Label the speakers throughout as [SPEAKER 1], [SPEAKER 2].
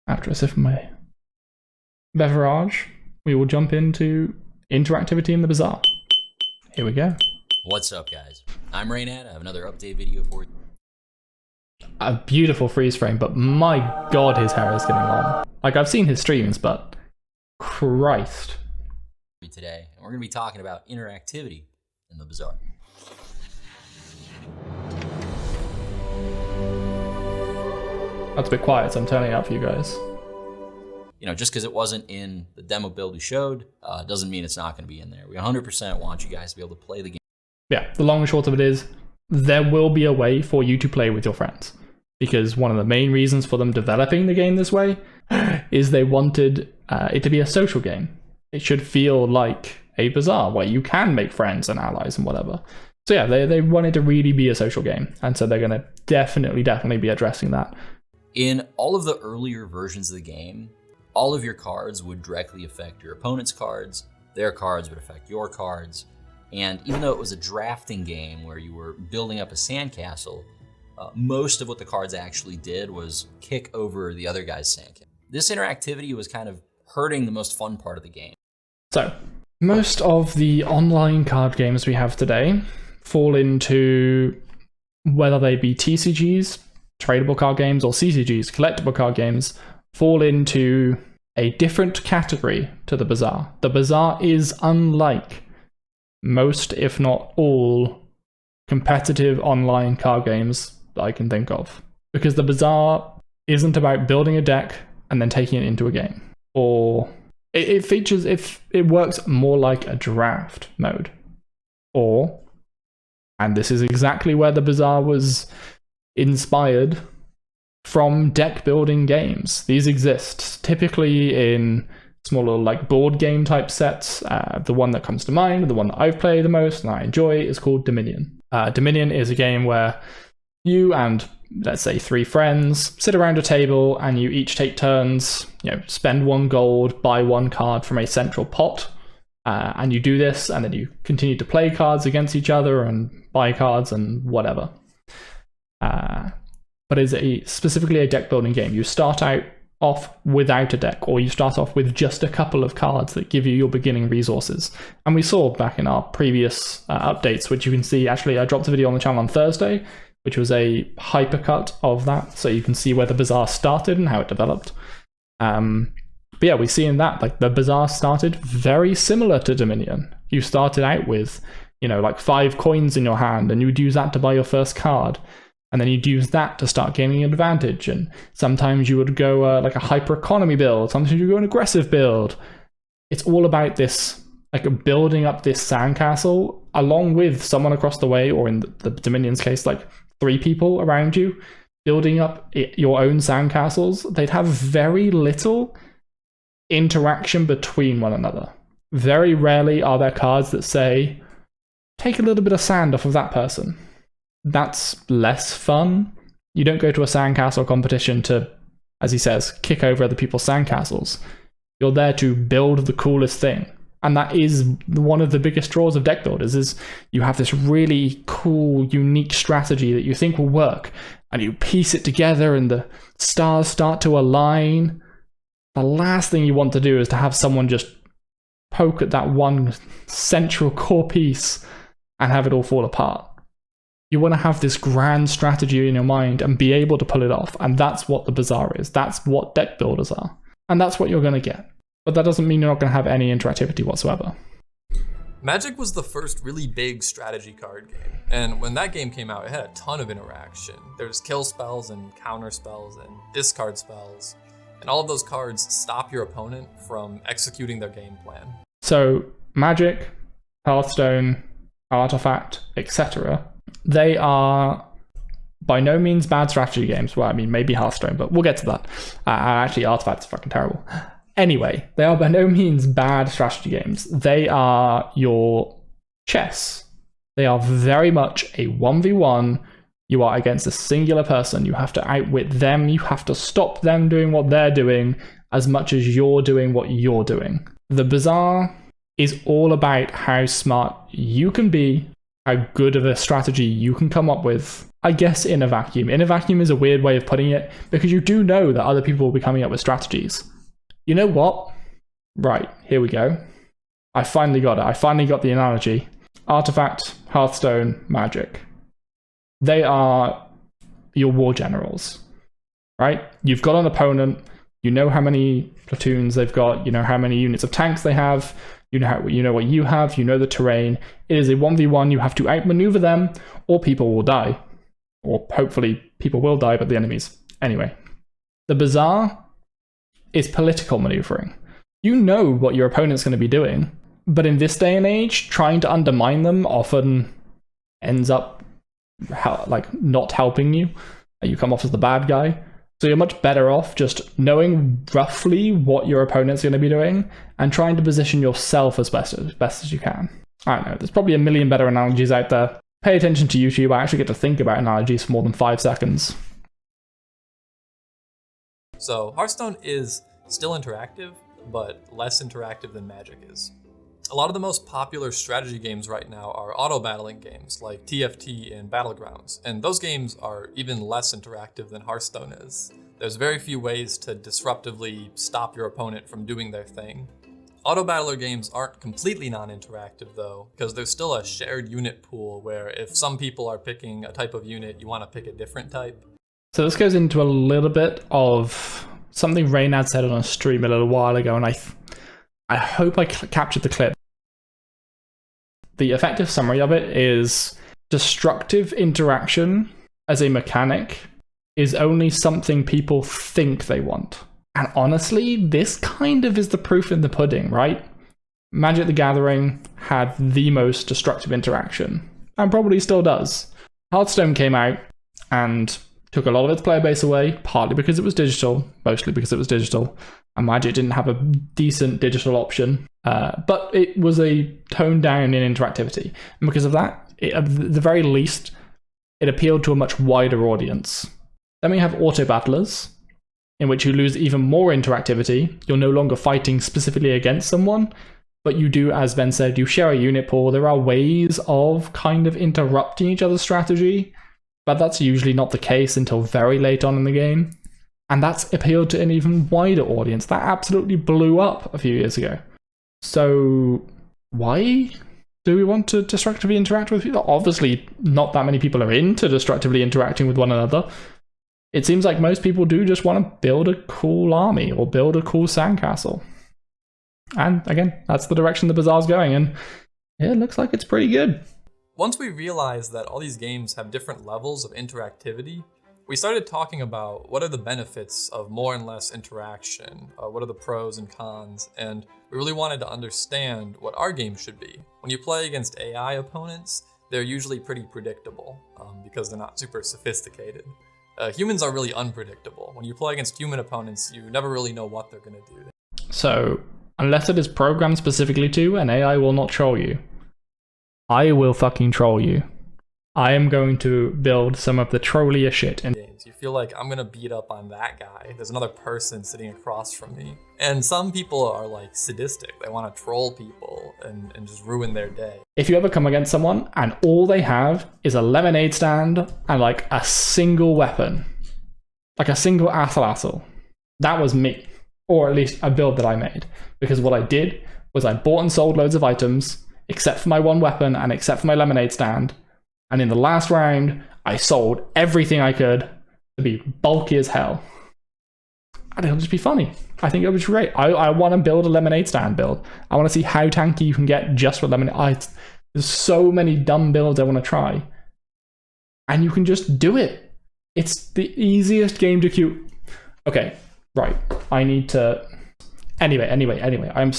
[SPEAKER 1] after a sip of my beverage, we will jump into interactivity in the Bazaar. Here we go.
[SPEAKER 2] What's up, guys? I'm Raynad. I have another update video for you.
[SPEAKER 1] A beautiful freeze frame, but my god, his hair is getting long. Like, I've seen his streams, but Christ.
[SPEAKER 2] Today, and we're going to be talking about interactivity in the Bazaar.
[SPEAKER 1] That's a bit quiet, so I'm turning it up for you guys.
[SPEAKER 2] You know, just because it wasn't in the demo build we showed, doesn't mean it's not going to be in there. We 100% want you guys to be able to play the game.
[SPEAKER 1] Yeah, the long and short of it is, there will be a way for you to play with your friends. Because one of the main reasons for them developing the game this way is they wanted it to be a social game. It should feel like a Bazaar where you can make friends and allies and whatever. So yeah, they wanted to really be a social game. And so they're going to definitely be addressing that.
[SPEAKER 2] In all of the earlier versions of the game, all of your cards would directly affect your opponent's cards. Their cards would affect your cards. And even though it was a drafting game where you were building up a sandcastle, most of what the cards actually did was kick over the other guy's sandcastle. This interactivity was kind of hurting the most fun part of the game.
[SPEAKER 1] So, most of the online card games we have today fall into, whether they be TCGs, tradable card games, or CCGs, collectible card games, fall into a different category to the Bazaar. The Bazaar is unlike most, if not all, competitive online card games that I can think of. Because the Bazaar isn't about building a deck and then taking it into a game. Or it features, if it works more like a draft mode. Or, and this is exactly where the Bazaar was inspired from, deck building games. These exist typically in smaller like board game type sets. The one that comes to mind, the one that I've played the most and I enjoy, is called Dominion. Dominion is a game where you and, let's say, 3 friends sit around a table and you each take turns, spend 1 gold, buy 1 card from a central pot, and you do this, and then you continue to play cards against each other and buy cards and whatever. But it's specifically a deck building game. You start out off without a deck, or you start off with just a couple of cards that give you your beginning resources. And we saw back in our previous updates, which you can see, actually I dropped a video on the channel on Thursday, which was a hypercut of that, so you can see where the Bazaar started and how it developed. But yeah, we see in that, like, the Bazaar started very similar to Dominion. You started out with, like 5 coins in your hand, and you would use that to buy your first card. And then you'd use that to start gaining an advantage. And sometimes you would go like a hyper economy build. Sometimes you go an aggressive build. It's all about this, like, building up this sandcastle along with someone across the way, or in the Dominion's case, like 3 people around you, building up your own sandcastles. They'd have very little interaction between one another. Very rarely are there cards that say, take a little bit of sand off of that person. That's less fun. You don't go to a sandcastle competition to, as he says, kick over other people's sandcastles. You're there to build the coolest thing. And that is one of the biggest draws of deck builders, is you have this really cool, unique strategy that you think will work, and you piece it together and the stars start to align. The last thing you want to do is to have someone just poke at that one central core piece and have it all fall apart. You want to have this grand strategy in your mind and be able to pull it off. And that's what the Bazaar is. That's what deck builders are. And that's what you're going to get. But that doesn't mean you're not going to have any interactivity whatsoever.
[SPEAKER 3] Magic was the first really big strategy card game. And when that game came out, it had a ton of interaction. There's kill spells and counter spells and discard spells. And all of those cards stop your opponent from executing their game plan.
[SPEAKER 1] So Magic, Hearthstone, Artifact, etc., they are by no means bad strategy games. Well, I mean, maybe Hearthstone, but we'll get to that. Actually, Artifact's fucking terrible. Anyway, they are by no means bad strategy games. They are your chess. They are very much a 1v1. You are against a singular person. You have to outwit them. You have to stop them doing what they're doing as much as you're doing what you're doing. The Bazaar is all about how smart you can be, how good of a strategy you can come up with, I guess in a vacuum. In a vacuum is a weird way of putting it, because you do know that other people will be coming up with strategies. You know what? Right, here we go. I finally got it. I finally got the analogy. Artifact, Hearthstone, Magic. They are your war generals, right? You've got an opponent. You know how many platoons they've got. You know how many units of tanks they have. You know what you have. You know the terrain. It is a 1v1. You have to outmaneuver them, or people will die. Or hopefully people will die, but the enemies. Anyway, the Bazaar is political maneuvering. You know what your opponent's going to be doing, but in this day and age, trying to undermine them often ends up not helping you. You come off as the bad guy. So you're much better off just knowing roughly what your opponent's going to be doing and trying to position yourself as best as you can. I don't know, there's probably a million better analogies out there. Pay attention to YouTube. I actually get to think about analogies for more than 5 seconds.
[SPEAKER 3] So Hearthstone is still interactive, but less interactive than Magic is. A lot of the most popular strategy games right now are auto-battling games like TFT and Battlegrounds, and those games are even less interactive than Hearthstone is. There's very few ways to disruptively stop your opponent from doing their thing. Auto-battler games aren't completely non-interactive though, because there's still a shared unit pool where if some people are picking a type of unit, you want to pick a different type.
[SPEAKER 1] So this goes into a little bit of something Reynad said on a stream a little while ago, and I hope I captured the clip. The effective summary of it is destructive interaction as a mechanic is only something people think they want. And honestly, this kind of is the proof in the pudding, right? Magic the Gathering had the most destructive interaction, and probably still does. Hearthstone came out and took a lot of its player base away, partly because it was digital, mostly because it was digital, and Magic didn't have a decent digital option. But it was a toned down in interactivity. And because of that, at the very least, it appealed to a much wider audience. Then we have auto battlers, in which you lose even more interactivity. You're no longer fighting specifically against someone, but you do, as Ben said, you share a unit pool. There are ways of kind of interrupting each other's strategy, but that's usually not the case until very late on in the game. And that's appealed to an even wider audience. That absolutely blew up a few years ago. So why do we want to destructively interact with people? Obviously, not that many people are into destructively interacting with one another. It seems like most people do just want to build a cool army or build a cool sandcastle. And again, that's the direction the Bazaar's going, and it looks like it's pretty good.
[SPEAKER 3] Once we realized that all these games have different levels of interactivity, we started talking about what are the benefits of more and less interaction, what are the pros and cons, and we really wanted to understand what our game should be. When you play against AI opponents, they're usually pretty predictable because they're not super sophisticated. Humans are really unpredictable. When you play against human opponents, you never really know what they're going to do. So,
[SPEAKER 1] unless it is programmed specifically to, an AI will not troll you. I will fucking troll you. I am going to build some of the trolliest shit in
[SPEAKER 3] games. You feel like I'm going to beat up on that guy. There's another person sitting across from me. And some people are like sadistic. They want to troll people and just ruin their day.
[SPEAKER 1] If you ever come against someone and all they have is a lemonade stand and like a single weapon, like a single assel, that was me. Or at least a build that I made. Because what I did was I bought and sold loads of items, except for my one weapon and except for my lemonade stand. And in the last round, I sold everything I could to be bulky as hell. And it'll just be funny. I think it'll be great. I want to build a lemonade stand build. I want to see how tanky you can get just with lemonade. There's so many dumb builds I want to try. And you can just do it. It's the easiest game to queue. Okay, right. I need to... Anyway. I want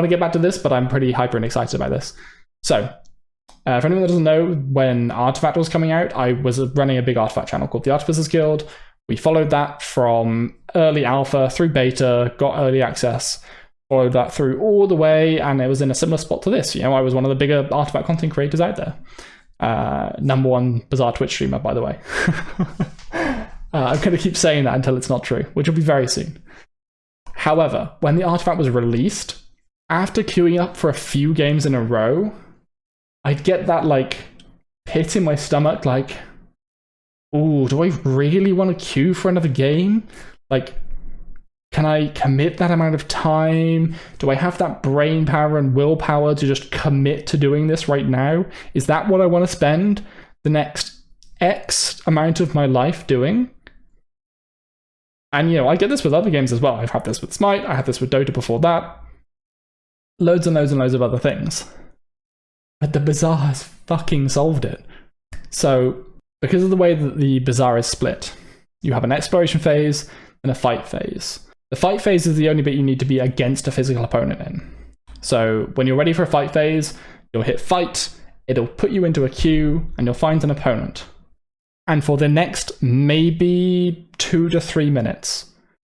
[SPEAKER 1] to get back to this, but I'm pretty hyper and excited about this. So... for anyone that doesn't know, when Artifact was coming out, I was running a big Artifact channel called the Artificers Guild. We followed that from early alpha through beta, got early access, followed that through all the way, and it was in a similar spot to this. You know, I was one of the bigger Artifact content creators out there. #1 Bazaar Twitch streamer, by the way. I'm going to keep saying that until it's not true, which will be very soon. However, when the Artifact was released, after queuing up for a few games in a row, I'd get that, like, pit in my stomach, like, ooh, do I really want to queue for another game? Like, can I commit that amount of time? Do I have that brain power and willpower to just commit to doing this right now? Is that what I want to spend the next X amount of my life doing? And, you know, I get this with other games as well. I've had this with Smite, I had this with Dota before that. Loads and loads and loads of other things. But the Bazaar has fucking solved it. So, because of the way that the Bazaar is split, you have an exploration phase and a fight phase. The fight phase is the only bit you need to be against a physical opponent in. So, when you're ready for a fight phase, you'll hit fight, it'll put you into a queue, and you'll find an opponent. And for the next maybe 2 to 3 minutes,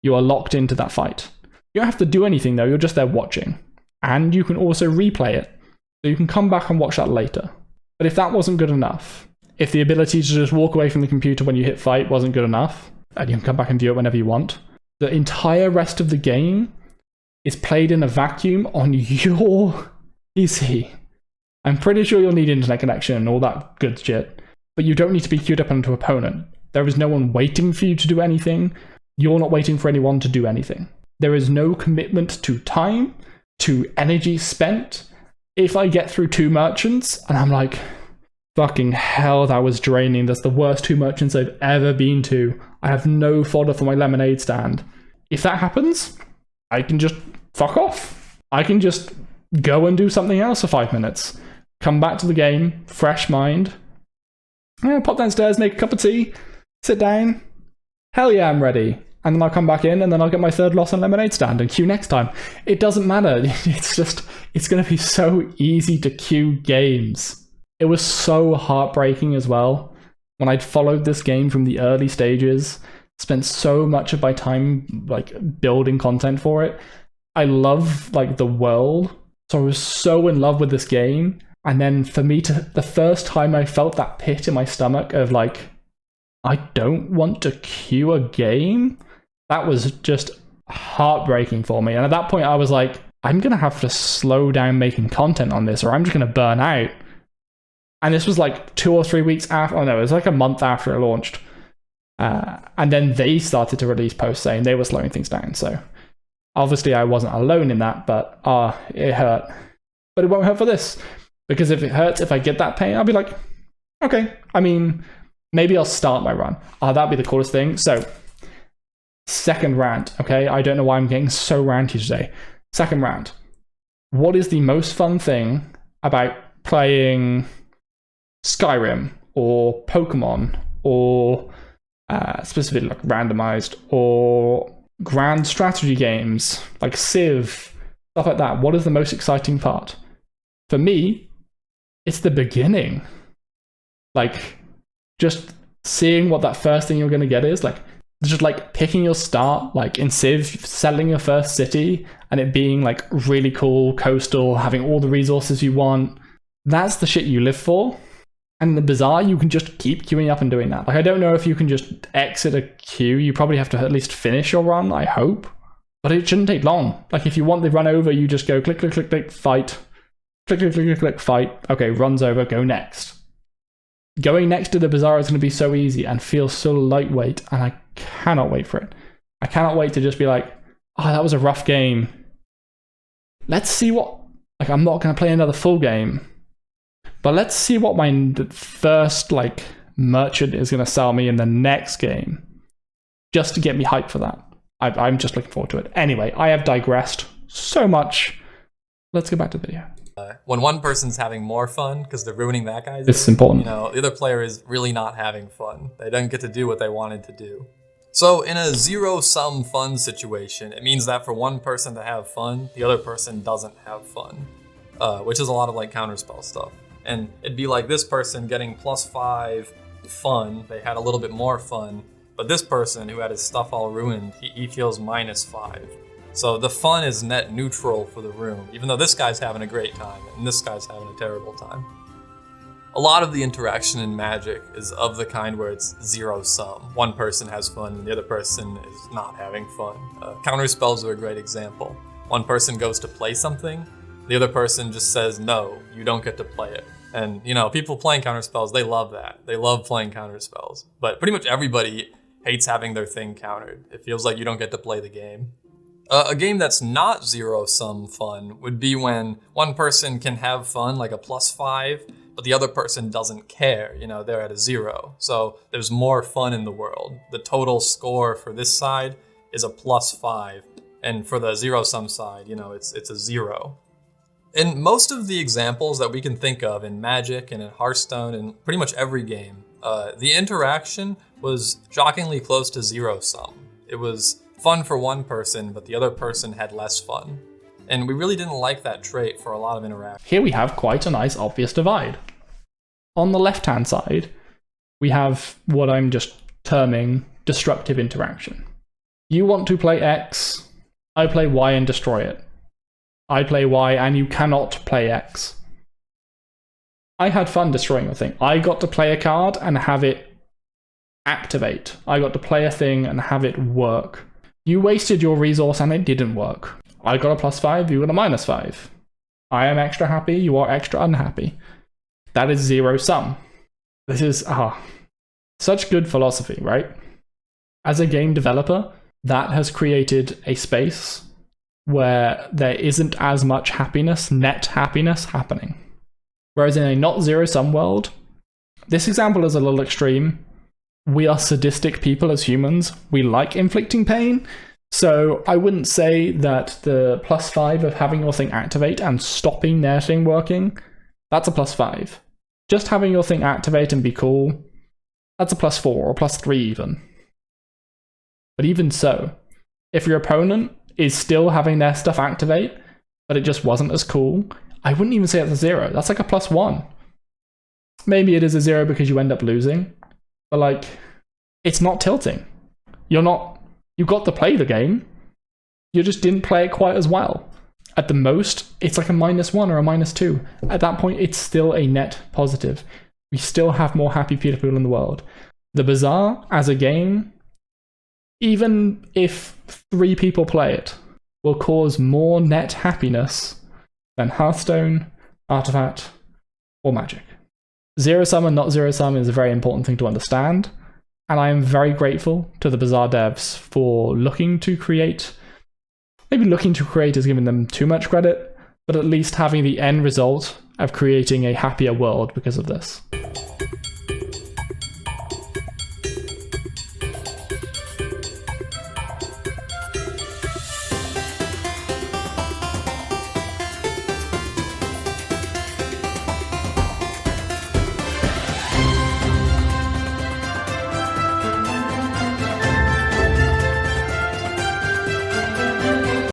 [SPEAKER 1] you are locked into that fight. You don't have to do anything though, you're just there watching. And you can also replay it, so you can come back and watch that later. But if that wasn't good enough, if the ability to just walk away from the computer when you hit fight wasn't good enough, and you can come back and view it whenever you want, the entire rest of the game is played in a vacuum on your PC. I'm pretty sure you'll need internet connection and all that good shit, but you don't need to be queued up onto an opponent. There is no one waiting for you to do anything. You're not waiting for anyone to do anything. There is no commitment to time, to energy spent. If I get through 2 merchants and I'm like, fucking hell, that was draining. That's the worst 2 merchants I've ever been to. I have no fodder for my lemonade stand. If that happens, I can just fuck off. I can just go and do something else for 5 minutes. Come back to the game, fresh mind. Yeah, pop downstairs, make a cup of tea, sit down. Hell yeah, I'm ready. And then I'll come back in and then I'll get my 3rd loss on lemonade stand and queue next time. It doesn't matter. It's going to be so easy to queue games. It was so heartbreaking as well. When I'd followed this game from the early stages, spent so much of my time like building content for it. I love like the world. So I was so in love with this game. And then for me the first time I felt that pit in my stomach of like, I don't want to queue a game. That was just heartbreaking for me. And at that point I was like, I'm going to have to slow down making content on this or I'm just going to burn out. And this was like 2 or 3 weeks after, it was like a month after it launched. And then they started to release posts saying they were slowing things down. So obviously I wasn't alone in that, but it hurt. But it won't hurt for this. Because if it hurts, if I get that pain, I'll be like, okay. I mean, maybe I'll start my run. That'd be the coolest thing. So, second rant, okay? I don't know why I'm getting so ranty today. Second rant. What is the most fun thing about playing Skyrim or Pokemon or specifically like randomized or grand strategy games like Civ, stuff like that? What is the most exciting part? For me, it's the beginning. Like, just seeing what that first thing you're going to get is, like, just like picking your start, like in Civ, settling your first city, and it being like really cool, coastal, having all the resources you want. That's the shit you live for. And in the Bazaar, you can just keep queuing up and doing that. Like, I don't know if you can just exit a queue. You probably have to at least finish your run, I hope. But it shouldn't take long. Like, if you want the run over, you just go click, click, click, click, fight. Click, click, click, click, click, fight. Okay, run's over, go next. Going next to the Bazaar is going to be so easy and feel so lightweight, and I cannot wait for it. I cannot wait to just be like, oh, that was a rough game. Let's see what... Like, I'm not going to play another full game, but let's see what my first, like, merchant is going to sell me in the next game, just to get me hyped for that. I'm just looking forward to it. Anyway, I have digressed so much. Let's go back to the video.
[SPEAKER 3] When one person's having more fun because they're ruining that guy's,
[SPEAKER 1] it's important.
[SPEAKER 3] You know, the other player is really not having fun. They don't get to do what they wanted to do. So in a zero-sum fun situation, it means that for one person to have fun, the other person doesn't have fun, which is a lot of like counterspell stuff. And it'd be like this person getting +5 fun, they had a little bit more fun, but this person who had his stuff all ruined, he feels -5. So the fun is net neutral for the room, even though this guy's having a great time and this guy's having a terrible time. A lot of the interaction in Magic is of the kind where it's zero-sum. One person has fun and the other person is not having fun. Counterspells are a great example. One person goes to play something, the other person just says, no, you don't get to play it. And, people playing counterspells, they love that. They love playing counterspells. But pretty much everybody hates having their thing countered. It feels like you don't get to play the game. A game that's not zero-sum fun would be when one person can have fun, like a +5, but the other person doesn't care. They're at a 0. So there's more fun in the world. The total score for this side is a +5. And for the zero-sum side, it's a 0. In most of the examples that we can think of in Magic and in Hearthstone and pretty much every game, the interaction was shockingly close to zero-sum. It was fun for one person, but the other person had less fun. And we really didn't like that trait for a lot of interaction.
[SPEAKER 1] Here we have quite a nice obvious divide. On the left-hand side, we have what I'm just terming destructive interaction. You want to play X, I play Y and destroy it. I play Y and you cannot play X. I had fun destroying the thing. I got to play a card and have it activate. I got to play a thing and have it work. You wasted your resource and it didn't work. I got a +5, you got a -5. I am extra happy, you are extra unhappy. That is zero-sum. This is such good philosophy, right? As a game developer, that has created a space where there isn't as much happiness, net happiness, happening. Whereas in a not zero-sum world, this example is a little extreme. We are sadistic people as humans. We like inflicting pain. So I wouldn't say that the +5 of having your thing activate and stopping their thing working, that's a +5. Just having your thing activate and be cool, that's a +4 or +3 even. But even so, if your opponent is still having their stuff activate, but it just wasn't as cool, I wouldn't even say it's a 0. That's like a +1. Maybe it is a 0 because you end up losing, but it's not tilting. You got to play the game, you just didn't play it quite as well. At the most, it's like a -1 or a -2. At that point, it's still a net positive. We still have more happy people in the world. The Bazaar, as a game, even if 3 people play it, will cause more net happiness than Hearthstone, Artifact, or Magic. Zero-sum and not zero-sum is a very important thing to understand, and I am very grateful to the Bazaar devs for looking to create is giving them too much credit, but at least having the end result of creating a happier world because of this.